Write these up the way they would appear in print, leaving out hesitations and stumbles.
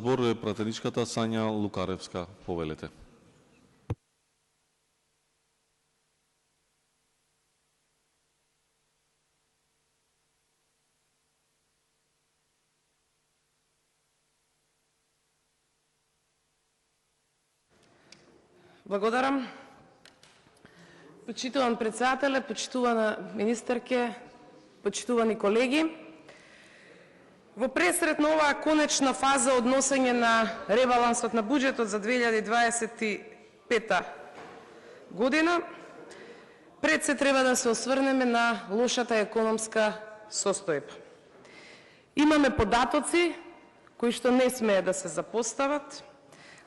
Збор е пратеничката Сања Лукаревска. Повелете. Благодарам. Почитуван председателе, почитувана министерке, почитувани колеги. Во пресред на оваа конечна фаза односење на ребалансот на буџетот за 2025 година, пред се треба да се осврнеме на лошата економска состојба. Имаме податоци кои што не смее да се запостават,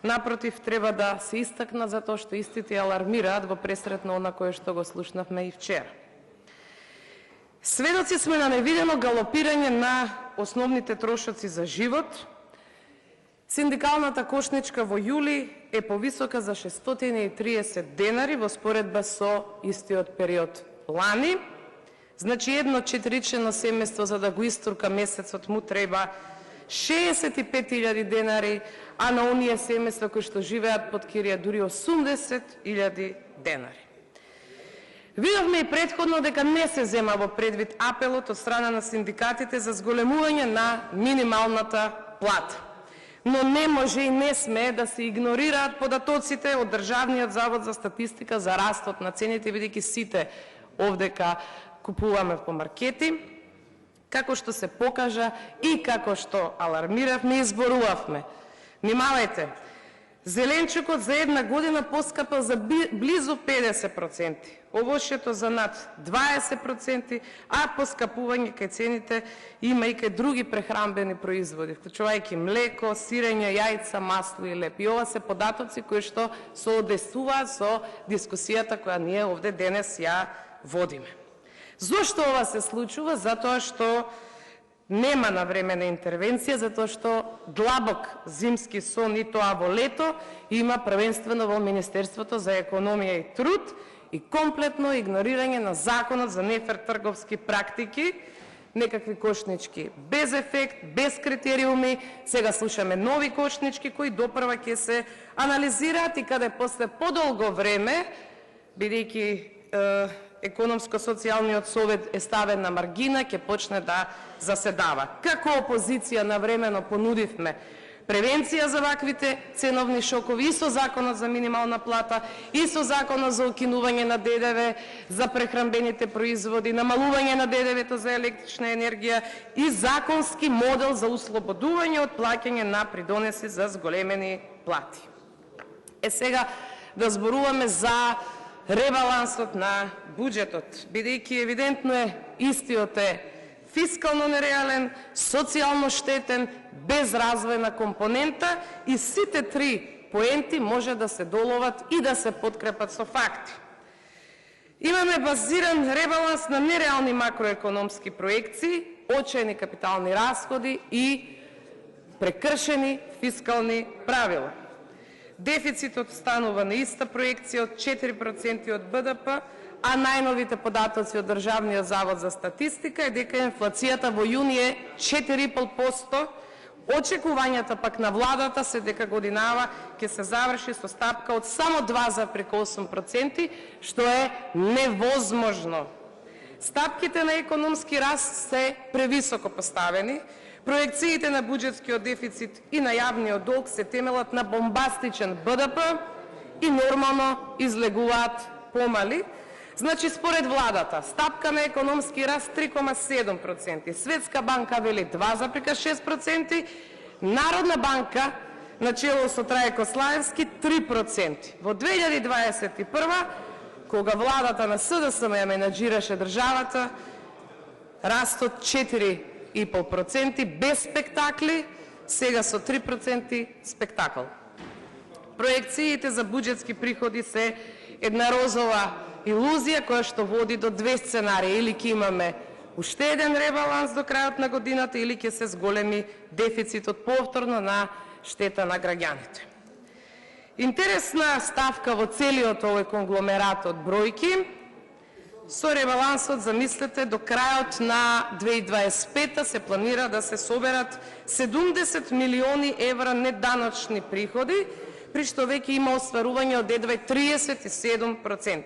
напротив, треба да се истакнат затоа што истите алармираат во пресред на она кое што го слушнавме и вчера. Сведоци сме на невидено галопирање на основните трошоци за живот. Синдикалната кошничка во јули е повисока за 630 денари во споредба со истиот период лани. Значи едно четиричено семејство за да го истурка месецот му треба 65.000 денари, а на оние семејства кои што живеат под кирија дури 80.000 денари. Видовме и претходно дека не се зема во предвид апелот од страна на синдикатите за зголемување на минималната плата. Но не може и не смее да се игнорираат податоците од Државниот завод за статистика за растот на цените, бидејќи сите овдека купуваме по маркети, како што се покажа и како што алармиравме и зборувавме. Внимавајте, зеленчукот за една година поскапал за близу 50%, овошјето за над 20%, а поскапување кај цените има и кај други прехранбени производи, вклучувајќи млеко, сирење, јајца, масло и леп. И ова се податоци кои што соодействуваат со дискусијата која ние овде денес ја водиме. Зошто ова се случува? Затоа што нема навременна интервенција, затоа што длабок зимски сон и тоа во лето има првенствено во Министерството за економија и труд и комплетно игнорирање на Законот за нефер трговски практики, некакви кошнички без ефект, без критериуми. Сега слушаме нови кошнички кои допрва ќе се анализираат и каде после подолго време, бидејќи Економско-социјалниот совет е ставен на маргина, ќе почне да заседава. Како опозиција навремено понудивме превенција за ваквите ценовни шокови и со Законот за минимална плата, и со Законот за укинување на ДДВ за прехранбените производи, намалување на ДДВ-то за електрична енергија и законски модел за услободување од плаќање на придонеси за зголемени плати. Сега да зборуваме за ребалансот на буџетот, бидејќи евидентно е истиот е фискално нереален, социјално штетен, без развојна компонента и сите три поенти може да се доловат и да се подкрепат со факти. Имаме базиран ребаланс на нереални макроекономски проекции, очајни капитални расходи и прекршени фискални правила. Дефицитот станува на иста проекција од 4% од БДП, а најновите податоци од Државниот завод за статистика е дека инфлацијата во јуни е 4,5%, очекувањата пак на владата се дека годинава ќе се заврши со стапка од само 2,8%, што е невозможно. Стапките на економски раст се превисоко поставени, проекциите на буџетскиот дефицит и на јавниот долг се темелат на бомбастичен БДП и нормално излегуваат помали. Значи, според владата, стапка на економски раст 3,7%, Светска банка вели 2,6%, Народна банка на чело со Трајко Слаевски 3%. Во 2021, кога владата на СДСМ ја менаџираше државата, растот 4,5% без спектакли, сега со 3% спектакл. Проекциите за буџетски приходи се една розова илузија која што води до две сценарии. Или ќе имаме уште еден ребаланс до крајот на годината, или ќе се зголеми дефицитот повторно на штета на граѓаните. Интересна ставка во целиот овој конгломерат од бројки Со ребалансот, замислете, до крајот на 2025 се планира да се соберат 70 милиони евра неданочни приходи, при што веќе има остварување од едва 37%.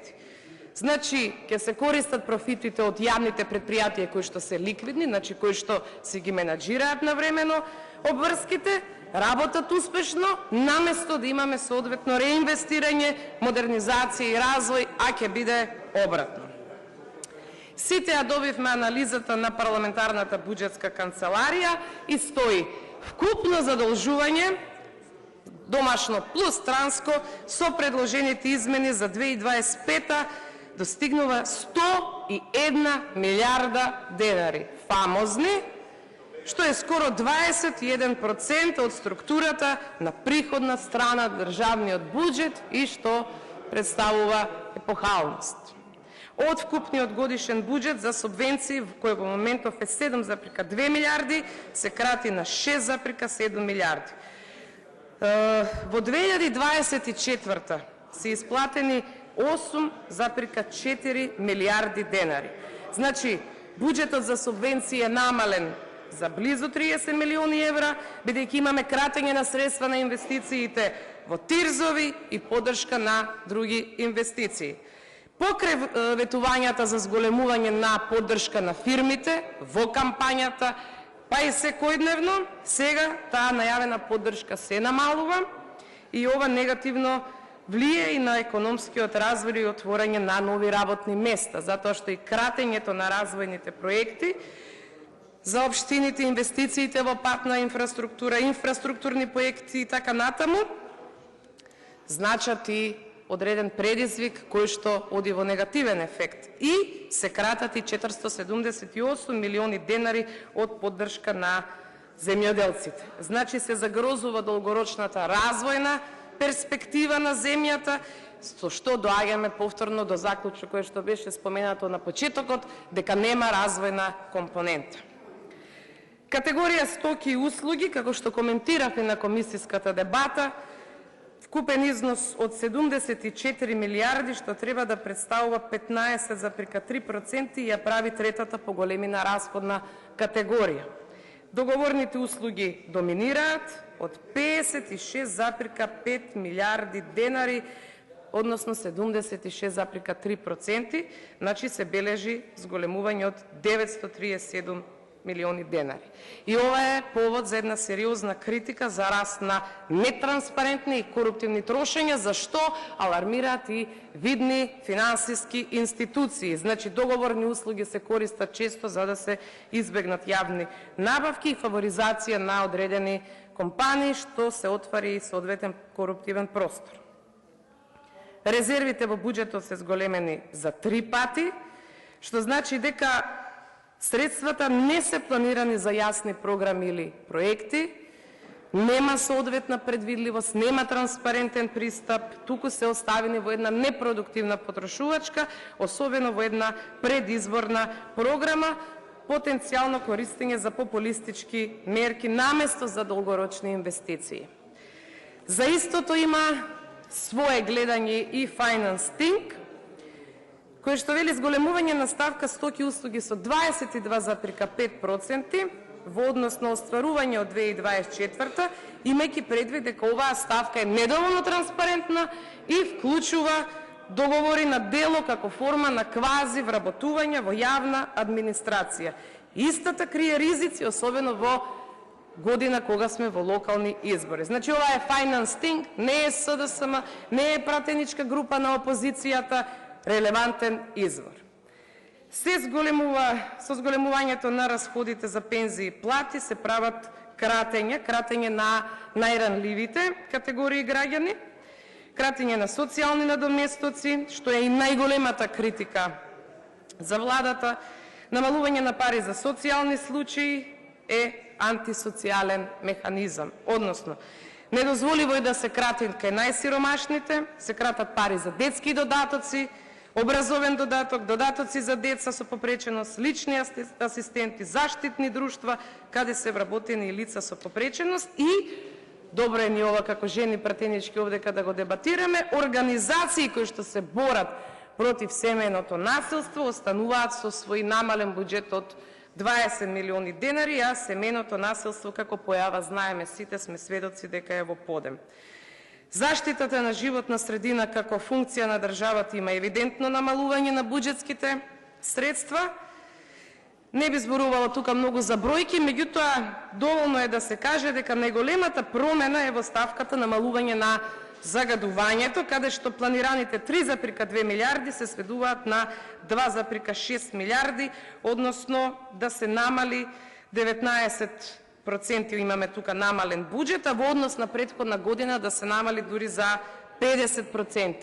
Значи, ќе се користат профитите од јавните предпријатија кои што се ликвидни, значи кои што си ги менаџираат навремено обврските, работат успешно, наместо да имаме соодветно реинвестирање, модернизација и развој, а ќе биде обратно. Сите ја добивме анализата на парламентарната буџетска канцеларија и стои вкупно задолжување домашно плюс странско со предложените измени за 2025 достигнува 101 милиарда денари. Фамозни, што е скоро 21% од структурата на приходна страна државниот буџет и што представува епохалност. Од вкупниот годишен буџет за субвенции, кој во моментов е 7,2 милиарди, се крати на 6,7 милиарди. Во 2024 се исплатени 8,4 милиарди денари. Значи, буџетот за субвенции е намален за близу 30 милиони евра, бидејќи имаме кратење на средства на инвестициите во тирзови и поддршка на други инвестиции. Покрај ветувањата за зголемување на поддршка на фирмите во кампањата, па и секојдневно, сега таа најавена поддршка се намалува и ова негативно влие и на економскиот развој и отворање на нови работни места, затоа што и кратењето на развојните проекти за општините, инвестициите во патна инфраструктура, инфраструктурни проекти и така натаму, значат и одреден предизвик кој што оди во негативен ефект и се кратат и 478 милиони денари од поддршка на земјоделците. Значи се загрозува долгорочната развојна перспектива на земјата, со што доаѓаме повторно до заклучок кој што беше споменато на почетокот, дека нема развојна компонента. Категорија стоки и услуги, како што коментиравме на комисиската дебата, вкупен износ од 74 милиарди, што треба да представува 15,3% и ја прави третата по големина расходна категорија. Договорните услуги доминираат од 56,5 милиарди денари, односно 76,3%, значи се бележи зголемување од 937 милиони денари. И ова е повод за една сериозна критика за раст на нетранспарентни и коруптивни трошења, за што алармираат и видни финансиски институции. Значи, договорни услуги се користат често за да се избегнат јавни набавки и фаворизација на одредени компании, што се отвари и соодветен коруптивен простор. Резервите во буџетот се зголемени за 3 пати, што значи дека средствата не се планирани за јасни програми или проекти, нема соодветна предвидливост, нема транспарентен пристап, туку се оставени во една непродуктивна потрошувачка, особено во една предизборна програма, потенцијално користење за популистички мерки наместо за долгорочни инвестиции. За истото има свое гледање и Finance Think, кој што вели зголемување на ставка стоки и услуги со 22,5% во однос на остварување од 2024, имајќи предвид дека оваа ставка е недоволно транспарентна и вклучува договори на дело како форма на квази вработување во јавна администрација. Истата крие ризици, особено во година кога сме во локални избори. Значи, ова е Finance Think, не е СДСМ, не е пратеничка група на опозицијата, релевантен извор. Со зголемувањето на расходите за пензии и плати се прават кратење на најранливите категории граѓани, кратење на социјални надоместоци, што е и најголемата критика за владата, намалување на пари за социјални случаи е антисоцијален механизам, односно недозволиво е да се крати кај најсиромашните, се кратат пари за детски додатоци, образовен додаток, додатоци за деца со попреченост, лични асистенти, заштитни друштва, каде се вработени лица со попреченост и, добро е ни ова како жени пратенички овде када го дебатираме, организации кои што се борат против семејното насилство остануваат со свој намален буџет од 20 милиони денари, а семејното насилство, како појава, знаеме сите, сме сведоци дека е во подем. Заштитата на животна средина како функција на државата има евидентно намалување на буџетските средства. Не би зборувала тука многу за бројки, меѓутоа доволно е да се каже дека најголемата промена е во ставката намалување на загадувањето, каде што планираните 3,2 милиарди се сведуваат на 2,6 милиарди, односно да се намали 19%, имаме тука намален буџет, а во однос на претходна година да се намали дури за 50%.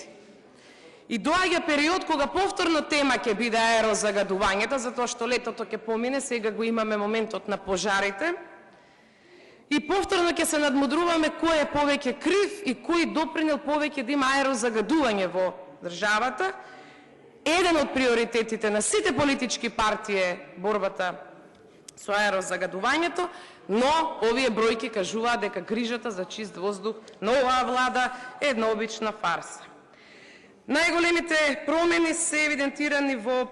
И доаѓа период кога повторно тема ќе биде аерозагадувањето, затоа што летото ќе помине, сега го имаме моментот на пожарите, и повторно ќе се надмудруваме кој е повеќе крив и кој допринел повеќе да има аерозагадување во државата. Еден од приоритетите на сите политички партии е борбата со аерозагадувањето, но овие бројки кажуваат дека грижата за чист воздух на оваа влада е една обична фарса. Најголемите промени се евидентирани во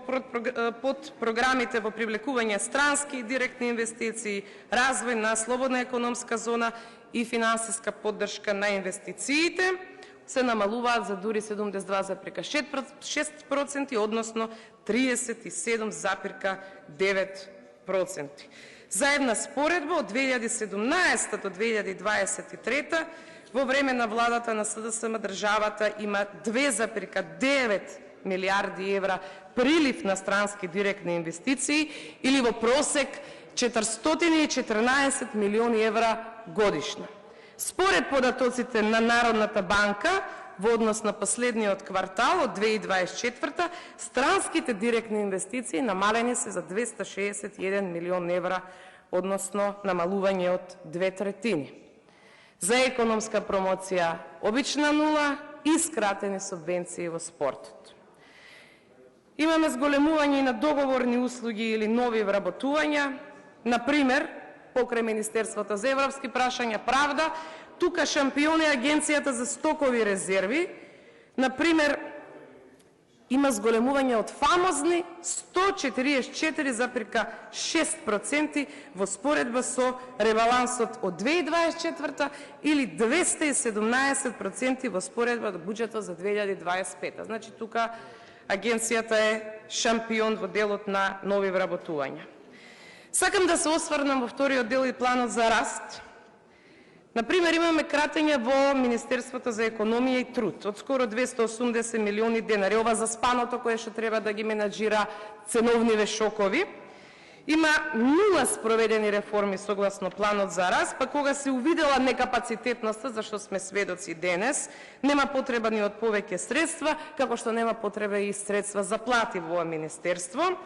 подпрограмите во привлекување странски и директни инвестиции, развој на слободна економска зона и финансиска поддршка на инвестициите, се намалуваат за дури 72,6%, односно 37,9%. За една споредба од 2017 до 2023 во време на владата на СДСМ државата има 2,9 милиарди евра прилив на странски директни инвестиции или во просек 414 милиони евра годишно. Според податоците на Народната банка, во однос на последниот квартал од 2024, странските директни инвестиции намалени се за 261 милион евра, односно намалување од 2/3. За економска промоција обична нула и скратени субвенции во спортот. Имаме зголемување на договорни услуги или нови вработувања, например, покрај Министерството за европски прашања Правда, тука шампион е Агенцијата за стокови резерви, например, има зголемување од фамозни 144,6% во споредба со ребалансот од 2024 или 217% во споредба до буџетот за 2025. Значи, тука агенцијата е шампион во делот на нови вработувања. Сакам да се осврнам во вториот дел и планот за раст. Например, имаме кратење во Министерството за економија и труд од скоро 280 милиони денари. Ова за спаното кое што треба да ги менаџира ценовниве шокови. Има нула спроведени реформи согласно планот за раст, па кога се увидела некапацитетноста, зашто сме сведоци денес, нема потреба ни од повеќе средства, како што нема потреба и средства за плати во ова министерство.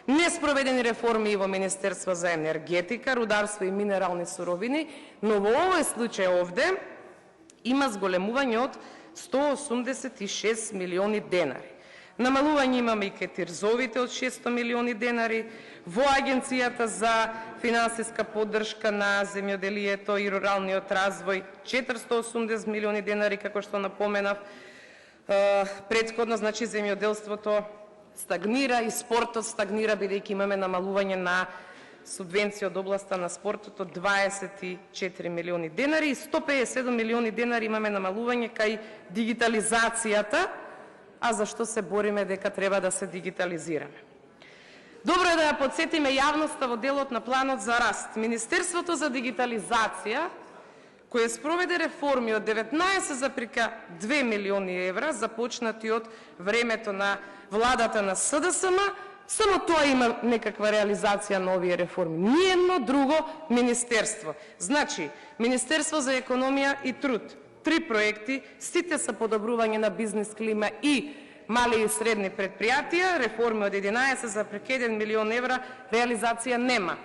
Неспроведени реформи и во Министерство за енергетика, рударство и минерални суровини, но во овој случај овде има зголемување од 186 милиони денари. Намалување имаме и кетирзовите од 600 милиони денари, во Агенцијата за финансиска поддршка на земјоделието и руралниот развој 480 милиони денари, како што напоменав претходно, значи земјоделството стагнира и спортот стагнира, бидејќи имаме намалување на субвенција од областа на спортот од 24 милиони денари и 157 милиони денари имаме намалување кај дигитализацијата, а зашто се бориме дека треба да се дигитализираме. Добро е да ја подсетиме јавноста во делот на планот за раст. Министерството за дигитализација, кој спроведе реформи од 19,2 милиони евра, започнати од времето на владата на СДСМ, само тоа има некаква реализација на овие реформи. Ниедно друго министерство. Значи, Министерство за економија и труд, 3 проекти, сите са подобрување на бизнес клима и мали и средни предпријатија, реформи од 11,1 милион евра, реализација нема.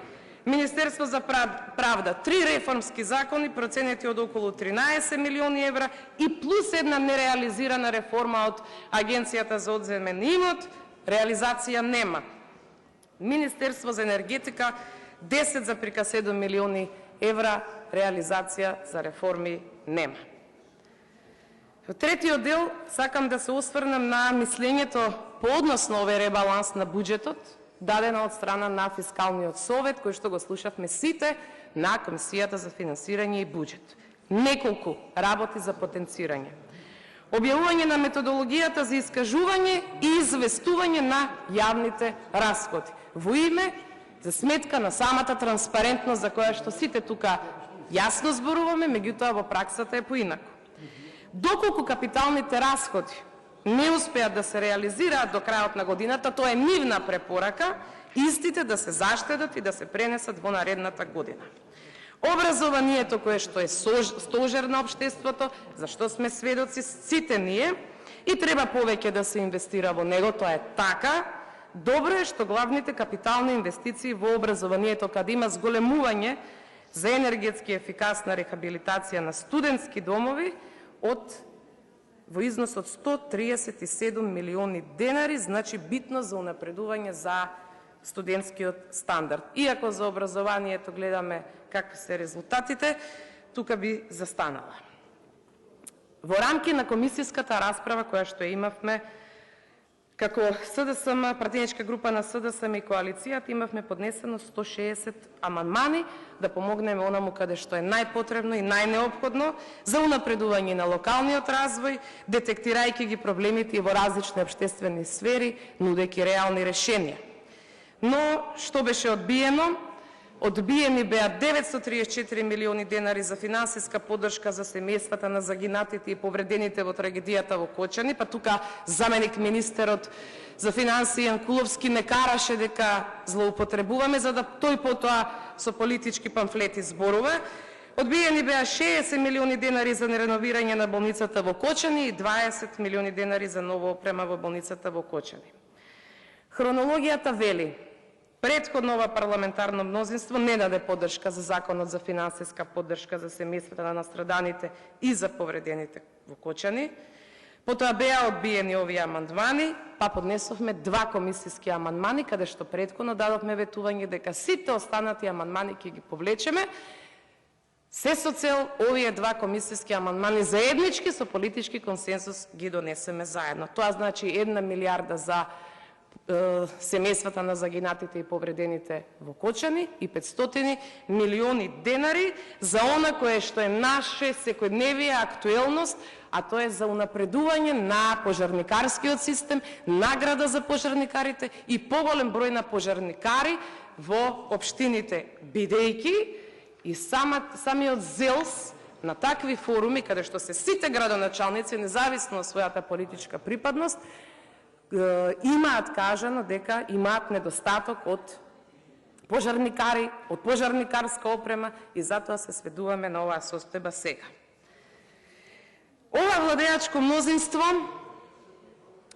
Министерство за правда, 3 реформски закони, проценети од околу 13 милиони евра и плюс една нереализирана реформа од Агенцијата за одземен имот, реализација нема. Министерство за енергетика, 10,7 милиони евра, реализација за реформи нема. Во третиот дел сакам да се осврнем на мислењето по однос на овој ребаланс на буџетот, дадена од страна на Фискалниот совет, кој што го слушавме сите на Комисијата за финансирање и буџет. Неколку работи за потенцирање. Објавување на методологијата за искажување и известување на јавните расходи. Во име, за сметка на самата транспарентност за која што сите тука јасно зборуваме, меѓутоа во праксата е поинаку. Доколку капиталните расходи не успеат да се реализираат до крајот на годината, тоа е нивна препорака, истите да се заштедат и да се пренесат во наредната година. Образованието кое што е стожер на општеството, зашто сме сведоци сите ние, и треба повеќе да се инвестира во него, тоа е така. Добро е што главните капитални инвестиции во образованието, каде има зголемување за енергетски ефикасна рехабилитација на студентски домови во износ од 137 милиони денари, значи битно за унапредување за студентскиот стандард. Иако за образованието гледаме какви се резултатите, тука би застанала. Во рамки на комисиската расправа која што имавме како СДСМ, партијачка група на СДСМ и коалицијата, имавме поднесено 160 амандмани да помогнеме онаму каде што е најпотребно и најнеопходно за унапредување на локалниот развој, детектирајќи ги проблемите и во различни општествени сфери, нудејќи реални решенија. Но што беше одбиено? Одбиени беа 934 милиони денари за финансиска поддршка за семејствата на загинатите и повредените во трагедијата во Кочани, па тука заменик министерот за финансии Јанкуловски не караше дека злоупотребуваме, за да тој потоа со политички памфлети зборува. Одбиени беа 60 милиони денари за нереновирање на болницата во Кочани и 20 милиони денари за нова опрема во болницата во Кочани. Хронологијата вели: претходно ова парламентарно мнозинство не даде поддршка за Законот за финансиска поддршка за семејствата на настраданите и за повредените во Кочани. Потоа беа одбиени овие амандмани, па поднесовме 2 комисиски амандмани, каде што претходно дадовме ветување дека сите останати амандмани ќе ги повлечеме, се со цел овие 2 комисиски амандмани заеднички со политички консенсус ги донесеме заедно. Тоа значи 1 милиарда за семејствата на загинатите и повредените во Кочани и 500 милиони денари за она кое што е наше секојдневија актуелност, а тоа е за унапредување на пожарникарскиот систем, награда за пожарникарите и поголем број на пожарникари во општините, бидејќи и самиот ЗЕЛС на такви форуми, каде што се сите градоначалници, независно од својата политичка припадност, имаат кажано дека имаат недостаток од пожарникари, од пожарникарска опрема и затоа се сведуваме на оваа состојба сега. Ова владеачко мнозинство,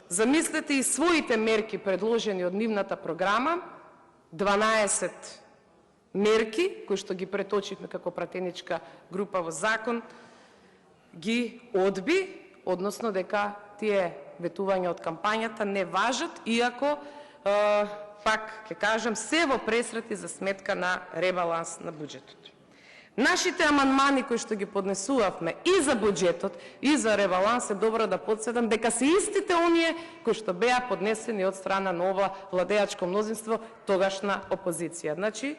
замислете и своите мерки предложени од нивната програма, 12 мерки, кои што ги преточивме како пратеничка група во закон, ги одби, односно дека тие ветувања од кампањата не важат, иако, пак ќе кажам, се во пресрати за сметка на ребаланс на буџетот. Нашите амандмани кои што ги поднесувавме и за буџетот, и за ребаланс, е добро да подсетам дека се истите оние кои што беа поднесени од страна на ова владеачко мнозинство, тогашна опозиција. Значи,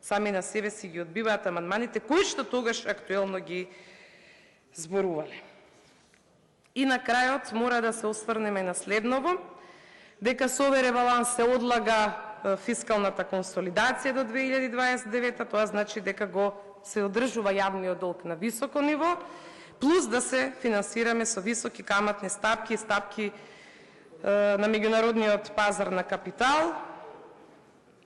сами на себе си ги одбиваат амандманите кои што тогаш актуелно ги зборувале. И на крајот мора да се осврнеме на следново, дека со овој ребаланс се одлага фискалната консолидација до 2029, тоа значи дека се одржува јавниот долг на високо ниво, плюс да се финансираме со високи каматни стапки и стапки на меѓународниот пазар на капитал.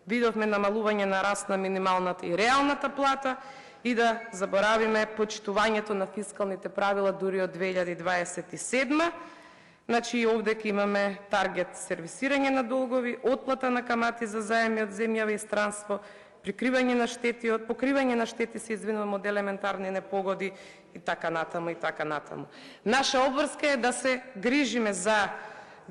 Видовме намалување на раст на минималната и реалната плата, и да заборавиме почитувањето на фискалните правила дури од 2027. Значи и овде ќе имаме таргет сервисирање на долгови, отплата на камати за заеми од земја и странство, покривање на штети се извинувам од елементарни непогоди и така натаму и така натаму. Наша обврска е да се грижиме за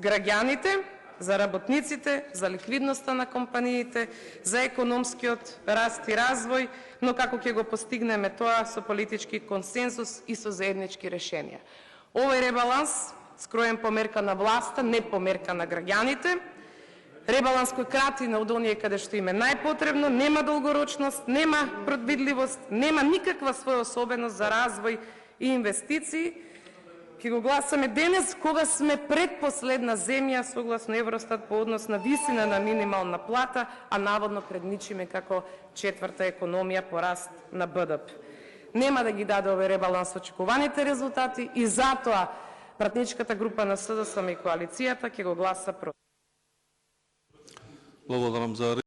граѓаните, за работниците, за ликвидноста на компаниите, за економскиот раст и развој, но како ќе го постигнеме тоа со политички консенсус и со заеднички решенија. Овој ребаланс, скроен по мерка на власта, не по мерка на граѓаните, ребаланс кој крати на од оние каде што им е најпотребно, нема долгорочност, нема предвидливост, нема никаква своја особеност за развој и инвестиции. Ќе го гласаме денес, кога сме предпоследна земја, согласно Евростат, по однос на висина на минимална плата, а наводно предничиме како четврта економија по раст на БДП. Нема да ги даде овој ребаланс очекуваните резултати и затоа пратничката група на СДСМ и коалицијата ќе го гласа против. Благодарам за